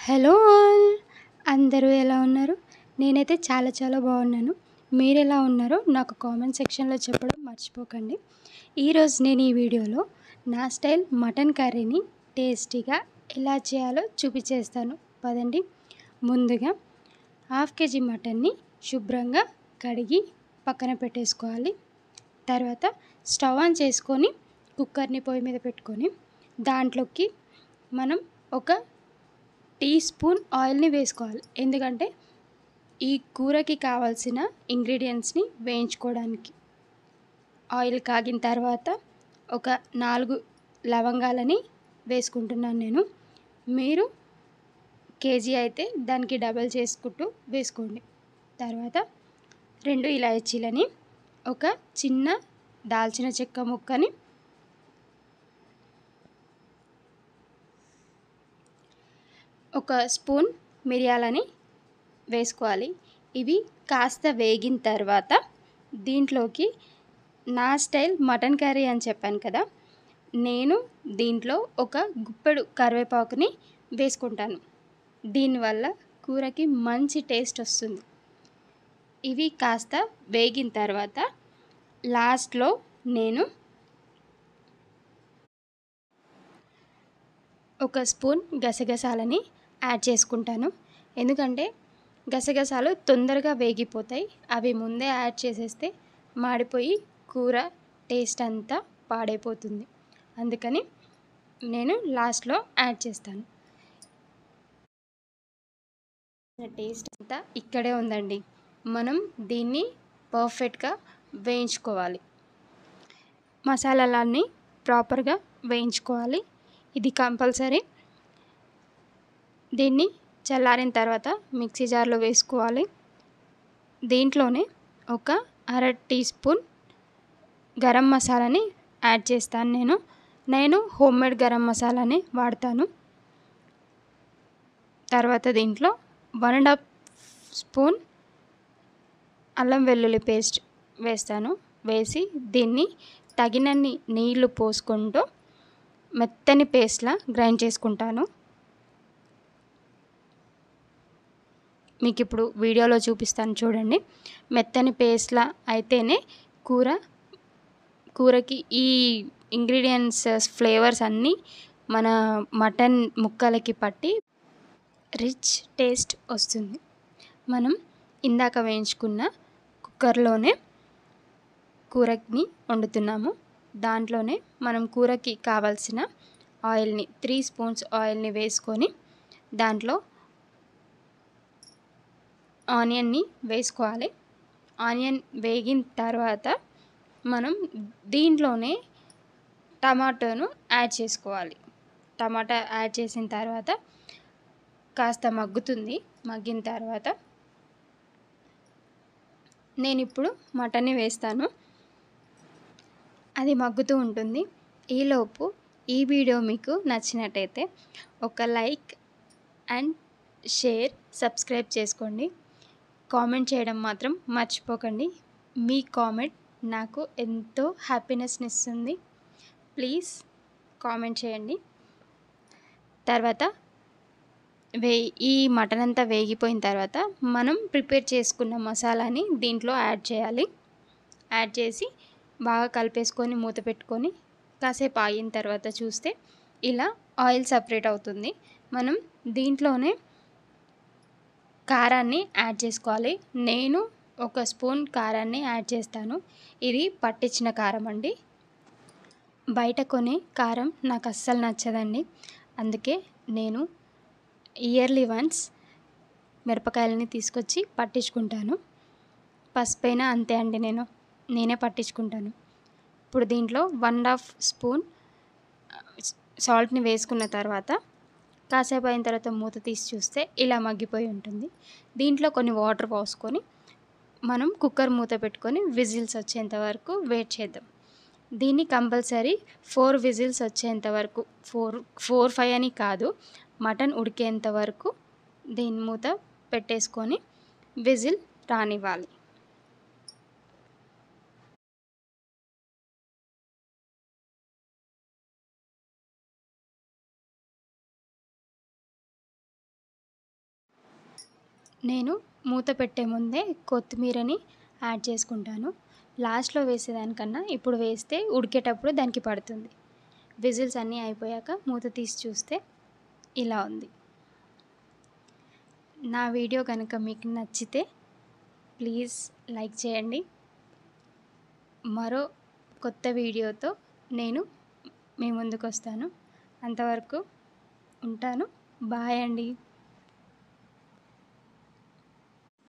Hello all, అందరూ ఎలా ఉన్నారు? నేనైతే చాలా బాగున్నాను. మీరు ఎలా ఉన్నారో నాకు కామెంట్ సెక్షన్లో చెప్పడం మర్చిపోకండి. ఈరోజు నేను ఈ వీడియోలో నా స్టైల్ మటన్ కర్రీని టేస్టీగా ఎలా చేయాలో చూపించేస్తాను. పదండి. ముందుగా 1/2 kg మటన్ని శుభ్రంగా కడిగి పక్కన పెట్టేసుకోవాలి. తర్వాత స్టవ్ ఆన్ చేసుకొని కుక్కర్ని పొయ్యి మీద పెట్టుకొని దాంట్లోకి మనం ఒక టీ స్పూన్ ఆయిల్ని వేసుకోవాలి. ఎందుకంటే ఈ కూరకి కావాల్సిన ఇంగ్రీడియంట్స్ని వేయించుకోవడానికి. ఆయిల్ కాగిన తర్వాత ఒక 4 లవంగాలని వేసుకుంటున్నాను నేను. మీరు కేజీ అయితే దానికి డబల్ చేసుకుంటూ వేసుకోండి. తర్వాత 2 ఇలాచీలని, ఒక చిన్న దాల్చిన చెక్క ముక్కని, ఒక స్పూన్ మిరియాలని వేసుకోవాలి. ఇవి కాస్త వేగిన తర్వాత దీంట్లోకి నా స్టైల్ మటన్ కర్రీ అని చెప్పాను కదా, నేను దీంట్లో ఒక గుప్పెడు కరివేపాకుని వేసుకుంటాను. దీనివల్ల కూరకి మంచి టేస్ట్ వస్తుంది. ఇవి కాస్త వేగిన తర్వాత లాస్ట్లో నేను ఒక స్పూన్ గసగసాలని యాడ్ చేసుకుంటాను. ఎందుకంటే గసగసాలు తొందరగా వేగిపోతాయి. అవి ముందే యాడ్ చేసేస్తే మాడిపోయి కూర టేస్ట్ అంతా పాడైపోతుంది. అందుకని నేను లాస్ట్లో యాడ్ చేస్తాను. టేస్ట్ అంతా ఇక్కడే ఉందండి. మనం దీన్ని పర్ఫెక్ట్గా వేయించుకోవాలి. మసాలాలన్నీ ప్రాపర్గా వేయించుకోవాలి. ఇది కంపల్సరీ. దీన్ని చల్లారిన తర్వాత మిక్సీ జార్లో వేసుకోవాలి. దీంట్లోనే ఒక 1/2 టీ స్పూన్ గరం మసాలాని యాడ్ చేస్తాను. నేను హోమ్మేడ్ గరం మసాలాని వాడతాను. తర్వాత దీంట్లో 1.5 స్పూన్ అల్లం వెల్లుల్లి పేస్ట్ వేస్తాను. వేసి దీన్ని తగినన్ని నీళ్లు పోసుకుంటూ మెత్తని పేస్ట్లా గ్రైండ్ చేసుకుంటాను. మీకు ఇప్పుడు వీడియోలో చూపిస్తాను చూడండి. మెత్తని పేస్ట్లా అయితేనే కూరకి ఈ ఇంగ్రీడియంట్స్ ఫ్లేవర్స్ అన్నీ మన మటన్ ముక్కలకి పట్టి రిచ్ టేస్ట్ వస్తుంది. మనం ఇందాక వేయించుకున్న కుక్కర్లోనే కూరని వండుతున్నాము. దాంట్లోనే మనం కూరకి కావాల్సిన ఆయిల్ని 3 స్పూన్స్ ఆయిల్ని వేసుకొని దాంట్లో ఆనియన్ని వేసుకోవాలి. ఆనియన్ వేగిన తర్వాత మనం దీంట్లోనే టమాటోను యాడ్ చేసుకోవాలి. టమాటా యాడ్ చేసిన తర్వాత కాస్త మగ్గుతుంది. మగ్గిన తర్వాత నేను ఇప్పుడు మటన్ని వేస్తాను. అది మగ్గుతూ ఉంటుంది. ఈలోపు ఈ వీడియో మీకు నచ్చినట్టయితే ఒక లైక్ అండ్ షేర్, సబ్స్క్రైబ్ చేసుకోండి. కామెంట్ చేయడం మాత్రం మర్చిపోకండి. మీ కామెంట్ నాకు ఎంతో హ్యాపీనెస్ని ఇస్తుంది. ప్లీజ్ కామెంట్ చేయండి. తర్వాత ఈ మటన్ అంతా వేగిపోయిన తర్వాత మనం ప్రిపేర్ చేసుకున్న మసాలాని దీంట్లో యాడ్ చేయాలి. యాడ్ చేసి బాగా కలిపేసుకొని మూత పెట్టుకొని కాసేపు ఆగిన తర్వాత చూస్తే ఇలా ఆయిల్ సపరేట్ అవుతుంది. మనం దీంట్లోనే కారాన్ని యాడ్ చేసుకోవాలి. నేను ఒక స్పూన్ కారాన్ని యాడ్ చేస్తాను. ఇది పట్టించిన కారం అండి. బయట కొనే కారం నాకు అస్సలు నచ్చదండి. అందుకే నేను ఇయర్లీ వన్స్ మిరపకాయలని తీసుకొచ్చి పట్టించుకుంటాను. పసుపైనా అంతే అండి, నేనే పట్టించుకుంటాను. ఇప్పుడు దీంట్లో 1.5 స్పూన్ సాల్ట్ని వేసుకున్న తర్వాత కాసేపు అయిన తర్వాత మూత తీసి చూస్తే ఇలా మగ్గిపోయి ఉంటుంది. దీంట్లో కొన్ని వాటర్ పోసుకొని మనం కుక్కర్ మూత పెట్టుకొని విజిల్స్ వచ్చేంత వరకు వెయిట్ చేద్దాం. దీన్ని కంపల్సరీ 4 విజిల్స్ వచ్చేంత వరకు, 4-5 అని కాదు, మటన్ ఉడికేంత వరకు దీని మూత పెట్టేసుకొని విజిల్ రానివ్వాలి. నేను మూత పెట్టే ముందే కొత్తిమీరని యాడ్ చేసుకుంటాను. లాస్ట్‌లో వేసేదానికన్నా ఇప్పుడు వేస్తే ఉడికేటప్పుడు దానికి పడుతుంది. విజిల్స్ అన్నీ అయిపోయాక మూత తీసి చూస్తే ఇలా ఉంది. నా వీడియో కనుక మీకు నచ్చితే ప్లీజ్ లైక్ చేయండి. మరో కొత్త వీడియోతో నేను మీ ముందుకొస్తాను. అంతవరకు ఉంటాను. బాయ్ అండి.